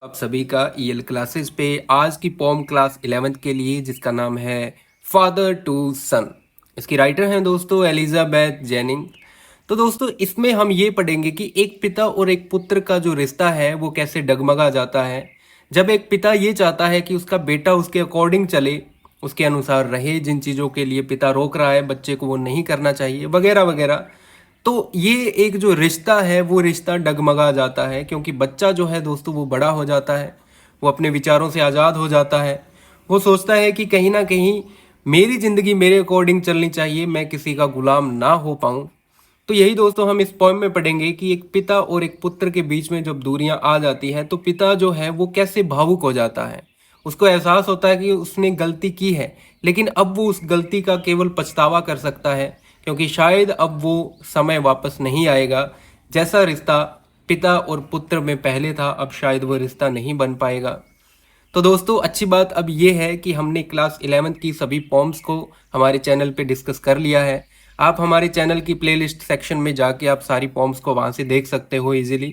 आप सभी का ईएल क्लासेस पे आज की पोम क्लास 11th के लिए जिसका नाम है फादर टू सन। इसकी राइटर हैं दोस्तों एलिजाबेथ जेनिंग। तो दोस्तों इसमें हम ये पढ़ेंगे कि एक पिता और एक पुत्र का जो रिश्ता है वो कैसे डगमगा जाता है जब एक पिता ये चाहता है कि उसका बेटा उसके अकॉर्डिंग चले, उसके अनुसार रहे। जिन चीज़ों के लिए पिता रोक रहा है बच्चे को वो नहीं करना चाहिए वगैरह वगैरह। तो ये एक जो रिश्ता है वो रिश्ता डगमगा जाता है क्योंकि बच्चा जो है दोस्तों वो बड़ा हो जाता है, वो अपने विचारों से आज़ाद हो जाता है। वो सोचता है कि कहीं ना कहीं मेरी ज़िंदगी मेरे अकॉर्डिंग चलनी चाहिए, मैं किसी का गुलाम ना हो पाऊँ। तो यही दोस्तों हम इस पोएम में पढ़ेंगे कि एक पिता और एक पुत्र के बीच में जब दूरियां आ जाती हैं तो पिता जो है वो कैसे भावुक हो जाता है। उसको एहसास होता है कि उसने गलती की है, लेकिन अब वो उस गलती का केवल पछतावा कर सकता है क्योंकि शायद अब वो समय वापस नहीं आएगा। जैसा रिश्ता पिता और पुत्र में पहले था अब शायद वो रिश्ता नहीं बन पाएगा। तो दोस्तों अच्छी बात अब ये है कि हमने क्लास 11th की सभी पॉम्स को हमारे चैनल पे डिस्कस कर लिया है। आप हमारे चैनल की प्लेलिस्ट सेक्शन में जाके आप सारी पॉम्स को वहाँ से देख सकते हो इजीली।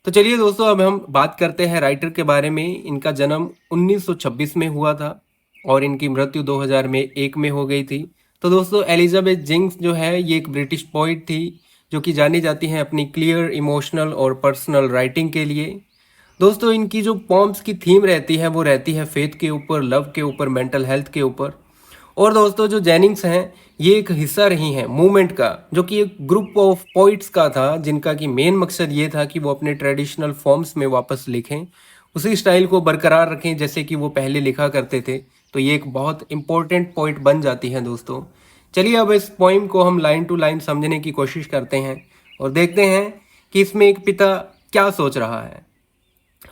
तो चलिए दोस्तों अब हम बात करते हैं राइटर के बारे में। इनका जन्म 1926 में हुआ था और इनकी मृत्यु 2001 में हो गई थी। तो दोस्तों एलिजाबेथ जिंक्स जो है ये एक ब्रिटिश पोइट थी जो कि जानी जाती हैं अपनी क्लियर इमोशनल और पर्सनल राइटिंग के लिए। दोस्तों इनकी जो पॉम्स की थीम रहती है वो रहती है फेथ के ऊपर, लव के ऊपर, मेंटल हेल्थ के ऊपर। और दोस्तों जो जेनिंग्स हैं ये एक हिस्सा रही हैं मूवमेंट का जो कि एक ग्रुप ऑफ पोइट्स का था जिनका कि मेन मकसद ये था कि वो अपने ट्रेडिशनल फॉर्म्स में वापस लिखें, उसी स्टाइल को बरकरार रखें जैसे कि वो पहले लिखा करते थे। तो ये एक बहुत इंपॉर्टेंट पॉइंट बन जाती है दोस्तों। चलिए अब इस पोइम को हम लाइन टू लाइन समझने की कोशिश करते हैं और देखते हैं कि इसमें एक पिता क्या सोच रहा है।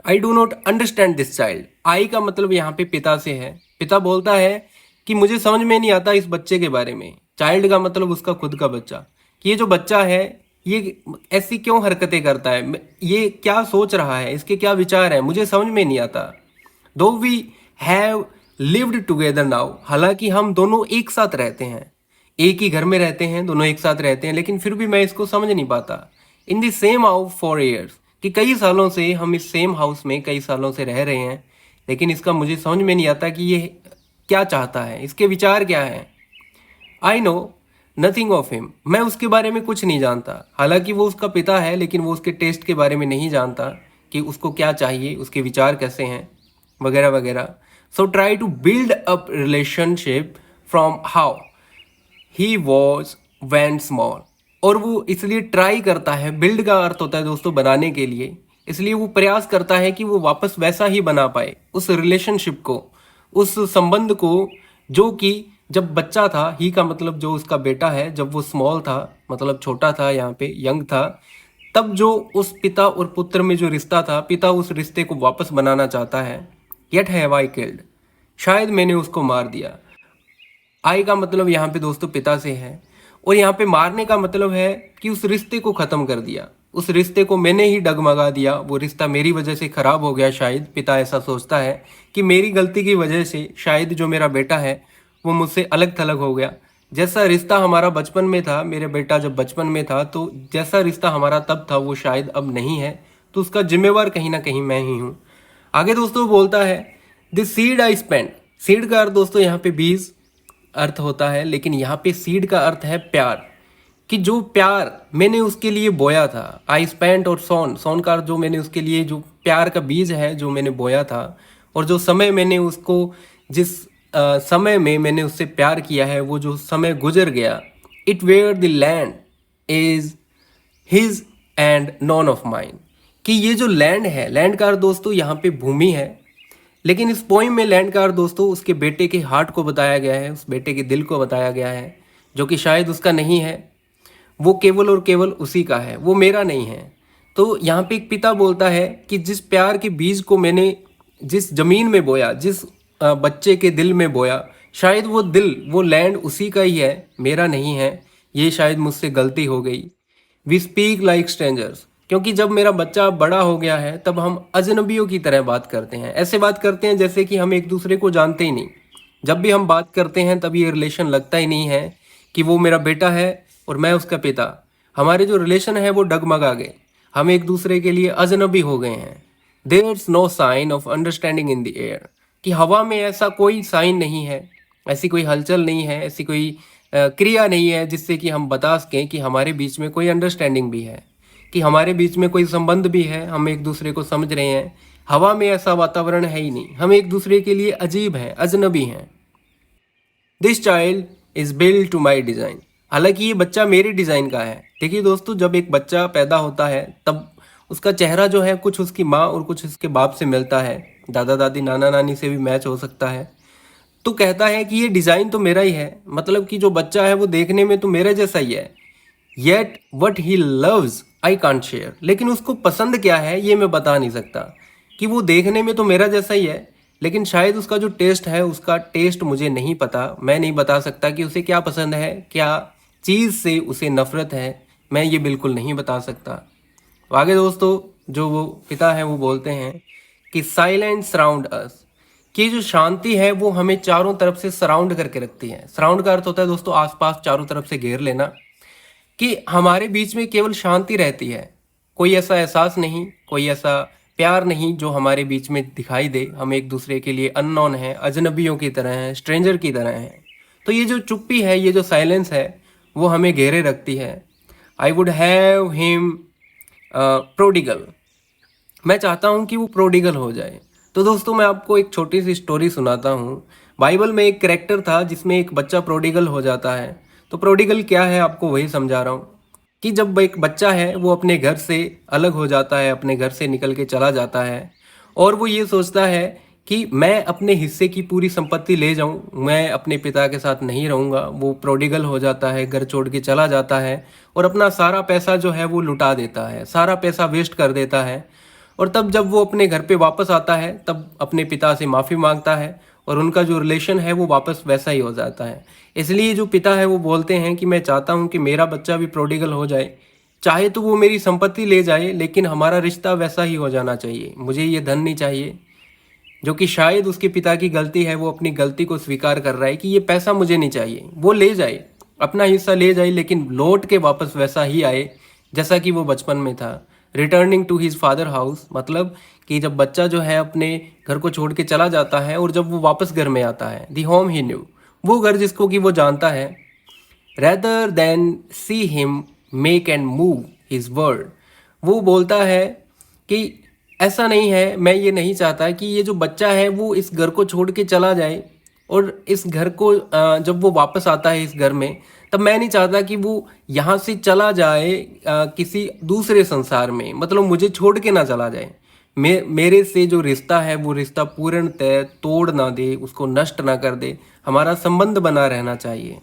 I do not understand this child. I का मतलब यहाँ पे पिता से है। पिता बोलता है कि मुझे समझ में नहीं आता इस बच्चे के बारे में। चाइल्ड का मतलब उसका खुद का बच्चा, कि ये जो बच्चा है ये ऐसी क्यों हरकतें करता है, ये क्या सोच रहा है, इसके क्या विचार हैं, मुझे समझ में नहीं आता। दो we have lived together now, हालांकि हम दोनों एक साथ रहते हैं, एक ही घर में रहते हैं, दोनों एक साथ रहते हैं, लेकिन फिर भी मैं इसको समझ नहीं पाता। In the same house for years, कि कई सालों से हम इस सेम हाउस में कई सालों से रह रहे हैं, लेकिन इसका मुझे समझ में नहीं आता कि ये क्या चाहता है, इसके विचार क्या हैं। I know nothing of him, मैं उसके बारे में कुछ नहीं जानता। हालांकि वो उसका पिता है लेकिन वो उसके टेस्ट के बारे में नहीं जानता कि उसको क्या चाहिए, उसके विचार कैसे हैं वगैरह वगैरह। So try to build up relationship from how he was when small. और वो इसलिए ट्राई करता है, बिल्ड का अर्थ होता है दोस्तों बनाने के लिए, इसलिए वो प्रयास करता है कि वो वापस वैसा ही बना पाए उस रिलेशनशिप को, उस संबंध को जो कि जब बच्चा था, ही का मतलब जो उसका बेटा है, जब वो स्मॉल था मतलब छोटा था, यहाँ पे यंग था, तब जो उस पिता और पुत्र में जो रिश्ता था, पिता उस रिश्ते को वापस बनाना चाहता है। येट हैव आई किल्ड, शायद मैंने उसको मार दिया। आई का मतलब यहाँ पे दोस्तों पिता से है और यहाँ पे मारने का मतलब है कि उस रिश्ते को ख़त्म कर दिया, उस रिश्ते को मैंने ही डगमगा दिया, वो रिश्ता मेरी वजह से ख़राब हो गया। शायद पिता ऐसा सोचता है कि मेरी गलती की वजह से शायद जो मेरा बेटा है वो मुझसे अलग थलग हो गया। जैसा रिश्ता हमारा बचपन में था, मेरे बेटा जब बचपन में था तो जैसा रिश्ता हमारा तब था वो शायद अब नहीं है, तो उसका जिम्मेवार कहीं ना कहीं मैं ही हूँ। आगे दोस्तों बोलता है this seed I spend. Seed का अर्थ दोस्तों यहाँ पे बीज अर्थ होता है, लेकिन यहाँ पे सीड का अर्थ है प्यार, कि जो प्यार मैंने उसके लिए बोया था। आई स्पेंट और सोन, सोन का अर्थ जो मैंने उसके लिए जो प्यार का बीज है जो मैंने बोया था, और जो समय मैंने उसको जिस समय में मैंने उससे प्यार किया है वो जो समय गुजर गया। It where the land is his and none of mine, कि ये जो लैंड है, लैंड का अर्थ दोस्तों यहाँ पे भूमि है, लेकिन इस पोइम में लैंड का अर्थ दोस्तों उसके बेटे के हार्ट को बताया गया है, उस बेटे के दिल को बताया गया है, जो कि शायद उसका नहीं है, वो केवल और केवल उसी का है, वो मेरा नहीं है। तो यहाँ पे एक पिता बोलता है कि जिस प्यार के बीज को मैंने जिस जमीन में बोया, जिस बच्चे के दिल में बोया, शायद वो दिल, वो लैंड उसी का ही है, मेरा नहीं है। ये शायद मुझसे गलती हो गई। वी स्पीक लाइक स्ट्रेंजर्स, क्योंकि जब मेरा बच्चा बड़ा हो गया है तब हम अजनबियों की तरह बात करते हैं, ऐसे बात करते हैं जैसे कि हम एक दूसरे को जानते ही नहीं। जब भी हम बात करते हैं तब ये रिलेशन लगता ही नहीं है कि वो मेरा बेटा है और मैं उसका पिता। हमारे जो रिलेशन है वो डगमगा गए, हम एक दूसरे के लिए अजनबी हो गए हैं। There's no sign of understanding in the air, कि हवा में ऐसा कोई साइन नहीं है, ऐसी कोई हलचल नहीं है, ऐसी कोई क्रिया नहीं है जिससे कि हम बता सकें कि हमारे बीच में कोई अंडरस्टैंडिंग भी है, कि हमारे बीच में कोई संबंध भी है, हम एक दूसरे को समझ रहे हैं। हवा में ऐसा वातावरण है ही नहीं, हम एक दूसरे के लिए अजीब हैं, अजनबी हैं। This child is build to my design, हालांकि ये बच्चा मेरे डिज़ाइन का है। देखिए दोस्तों, जब एक बच्चा पैदा होता है तब उसका चेहरा जो है कुछ उसकी माँ और कुछ उसके बाप से मिलता है, दादा दादी नाना नानी से भी मैच हो सकता है। तो कहता है कि ये डिज़ाइन तो मेरा ही है, मतलब कि जो बच्चा है वो देखने में तो मेरे जैसा ही है। Yet what he loves I can't share, लेकिन उसको पसंद क्या है ये मैं बता नहीं सकता। कि वो देखने में तो मेरा जैसा ही है, लेकिन शायद उसका जो टेस्ट है उसका टेस्ट मुझे नहीं पता। मैं नहीं बता सकता कि उसे क्या पसंद है, क्या चीज़ से उसे नफरत है, मैं ये बिल्कुल नहीं बता सकता। तो आगे दोस्तों, जो वो पिता है वो बोलते हैं कि साइलेंट सराउंड अस, कि जो शांति है वो हमें चारों तरफ से सराउंड करके रखती है। सराउंड का अर्थ होता है दोस्तों आसपास चारों तरफ से घेर लेना, कि हमारे बीच में केवल शांति रहती है, कोई ऐसा एहसास नहीं, कोई ऐसा प्यार नहीं जो हमारे बीच में दिखाई दे। हम एक दूसरे के लिए अननोन हैं, अजनबियों की तरह हैं, स्ट्रेंजर की तरह हैं। तो ये जो चुप्पी है, ये जो साइलेंस है, वो हमें घेरे रखती है। I would have him prodigal, मैं चाहता हूँ कि वो प्रोडिगल हो जाए। तो दोस्तों मैं आपको एक छोटी सी स्टोरी सुनाता हूँ। बाइबल में एक कैरेक्टर था जिसमें एक बच्चा प्रोडिगल हो जाता है। तो प्रोडिगल क्या है आपको वही समझा रहा हूँ, कि जब एक बच्चा है वो अपने घर से अलग हो जाता है, अपने घर से निकल के चला जाता है, और वो ये सोचता है कि मैं अपने हिस्से की पूरी संपत्ति ले जाऊं, मैं अपने पिता के साथ नहीं रहूंगा। वो प्रोडिगल हो जाता है, घर छोड़ के चला जाता है और अपना सारा पैसा जो है वो लुटा देता है, सारा पैसा वेस्ट कर देता है। और तब जब वो अपने घर पे वापस आता है तब अपने पिता से माफ़ी मांगता है और उनका जो रिलेशन है वो वापस वैसा ही हो जाता है। इसलिए जो पिता है वो बोलते हैं कि मैं चाहता हूँ कि मेरा बच्चा भी प्रोडिगल हो जाए, चाहे तो वो मेरी संपत्ति ले जाए, लेकिन हमारा रिश्ता वैसा ही हो जाना चाहिए। मुझे ये धन नहीं चाहिए। जो कि शायद उसके पिता की गलती है, वो अपनी गलती को स्वीकार कर रहा है कि ये पैसा मुझे नहीं चाहिए, वो ले जाए, अपना हिस्सा ले जाए, लेकिन लौट के वापस वैसा ही आए जैसा कि वो बचपन में था। Returning to his father house, मतलब कि जब बच्चा जो है अपने घर को छोड़ के चला जाता है और जब वो वापस घर में आता है, दी होम ही न्यू, वो घर जिसको कि वो जानता है, rather than see him make and move his word, वो बोलता है कि ऐसा नहीं है, मैं ये नहीं चाहता कि ये जो बच्चा है वो इस घर को छोड़ के चला जाए और इस घर को जब वो वापस आता है इस घर में, तब मैं नहीं चाहता कि वो यहाँ से चला जाए किसी दूसरे संसार में, मतलब मुझे छोड़ के ना चला जाए। मेरे से जो रिश्ता है वो रिश्ता पूर्णतः तोड़ ना दे, उसको नष्ट ना कर दे, हमारा संबंध बना रहना चाहिए।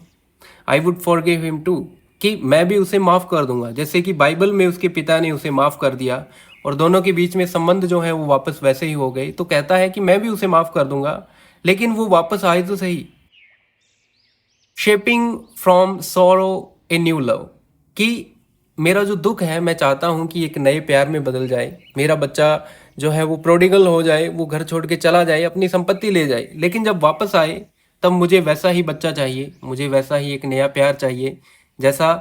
I would forgive him too, कि मैं भी उसे माफ़ कर दूंगा, जैसे कि बाइबल में उसके पिता ने उसे माफ़ कर दिया और दोनों के बीच में संबंध जो है वो वापस वैसे ही हो गए। तो कहता है कि मैं भी उसे माफ़ कर दूंगा, लेकिन वो वापस आए तो सही। Shaping from sorrow a new love, कि मेरा जो दुख है मैं चाहता हूँ कि एक नए प्यार में बदल जाए। मेरा बच्चा जो है वो प्रोडिगल हो जाए, वो घर छोड़ के चला जाए, अपनी संपत्ति ले जाए, लेकिन जब वापस आए तब मुझे वैसा ही बच्चा चाहिए, मुझे वैसा ही एक नया प्यार चाहिए, जैसा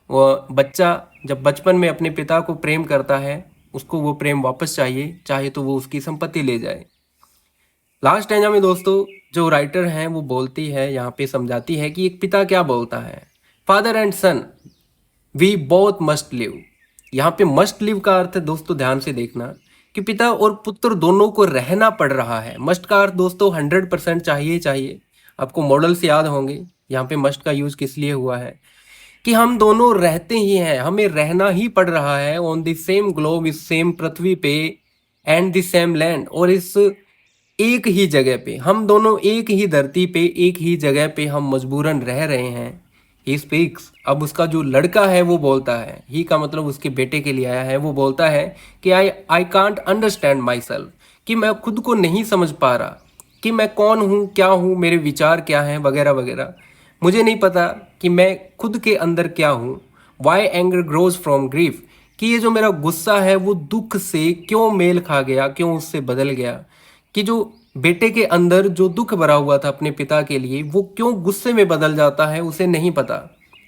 वो बच्चा जब बचपन में अपने पिता को प्रेम करता है, उसको वो प्रेम वापस चाहिए, चाहे तो वो उसकी संपत्ति ले जाए। लास्ट स्टैंजा में दोस्तों जो राइटर हैं वो बोलती है, यहाँ पे समझाती है कि एक पिता क्या बोलता है। Father and son we both must live, यहाँ पे मस्ट लिव का अर्थ है दोस्तों ध्यान से देखना, कि पिता और पुत्र दोनों को रहना पड़ रहा है। मस्ट का अर्थ दोस्तों 100% चाहिए चाहिए, आपको मॉडल से याद होंगे यहाँ पे मस्ट का यूज किस लिए हुआ है, कि हम दोनों रहते ही हैं, हमें रहना ही पड़ रहा है ऑन द सेम ग्लोब, इस सेम पृथ्वी पे, एंड द सेम लैंड, और इस एक ही जगह पे हम दोनों, एक ही धरती पे, एक ही जगह पे हम मजबूरन रह रहे हैं। ही स्पीक्स, अब उसका जो लड़का है वो बोलता है, ही का मतलब उसके बेटे के लिए आया है, वो बोलता है कि I can't understand my self, कि मैं खुद को नहीं समझ पा रहा कि मैं कौन हूँ, क्या हूँ, मेरे विचार क्या हैं, वगैरह वगैरह। मुझे नहीं पता कि मैं खुद के अंदर क्या हूँ। Why anger grows from grief, कि ये जो मेरा गुस्सा है वो दुख से क्यों मेल खा गया, क्यों उससे बदल गया, कि जो बेटे के अंदर जो दुख भरा हुआ था अपने पिता के लिए वो क्यों गुस्से में बदल जाता है, उसे नहीं पता।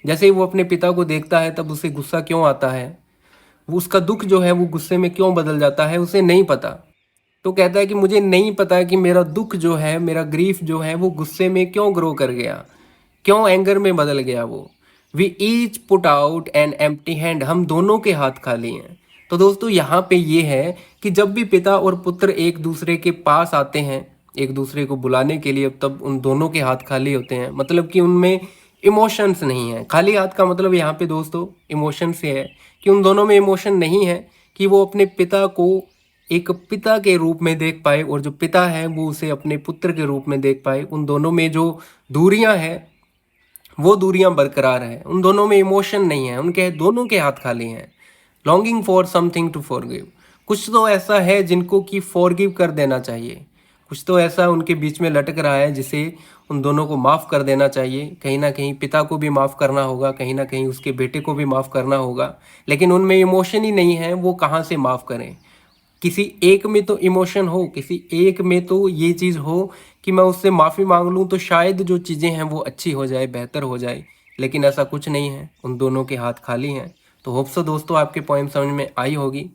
जैसे ही वो अपने पिता को देखता है तब उसे गुस्सा क्यों आता है, वो उसका दुख जो है वो गुस्से में क्यों बदल जाता है, उसे नहीं पता। तो कहता है कि मुझे नहीं पता कि मेरा दुख जो है, मेरा ग्रीफ जो है वो गुस्से में क्यों ग्रो कर गया, क्यों एंगर में बदल गया वो। We each put out an empty hand, हम दोनों के हाथ खाली हैं। तो दोस्तों यहाँ पे ये है कि जब भी पिता और पुत्र एक दूसरे के पास आते हैं एक दूसरे को बुलाने के लिए, तब उन दोनों के हाथ खाली होते हैं, मतलब कि उनमें इमोशंस नहीं है। खाली हाथ का मतलब यहाँ पे दोस्तों इमोशन से है कि उन दोनों में इमोशन नहीं है कि वो अपने पिता को एक पिता के रूप में देख पाए और जो पिता है वो उसे अपने पुत्र के रूप में देख पाए। उन दोनों में जो दूरियां हैं वो दूरियां बरकरार हैं, उन दोनों में इमोशन नहीं है, उनके दोनों के हाथ खाली हैं। Longing for something to forgive, कुछ तो ऐसा है जिनको कि फॉरगिव कर देना चाहिए, कुछ तो ऐसा उनके बीच में लटक रहा है जिसे उन दोनों को माफ़ कर देना चाहिए। कहीं ना कहीं पिता को भी माफ़ करना होगा, कहीं ना कहीं उसके बेटे को भी माफ़ करना होगा, लेकिन उनमें इमोशन ही नहीं है, वो कहाँ से माफ़ करें। किसी एक में तो इमोशन हो, किसी एक में तो ये चीज़ हो कि मैं उससे माफ़ी मांग लूँ तो शायद जो चीज़ें हैं वो अच्छी हो जाए, बेहतर हो जाए, लेकिन ऐसा कुछ नहीं है, उन दोनों के हाथ खाली हैं। तो होप सो दोस्तों आपके पॉइंट समझ में आई होगी।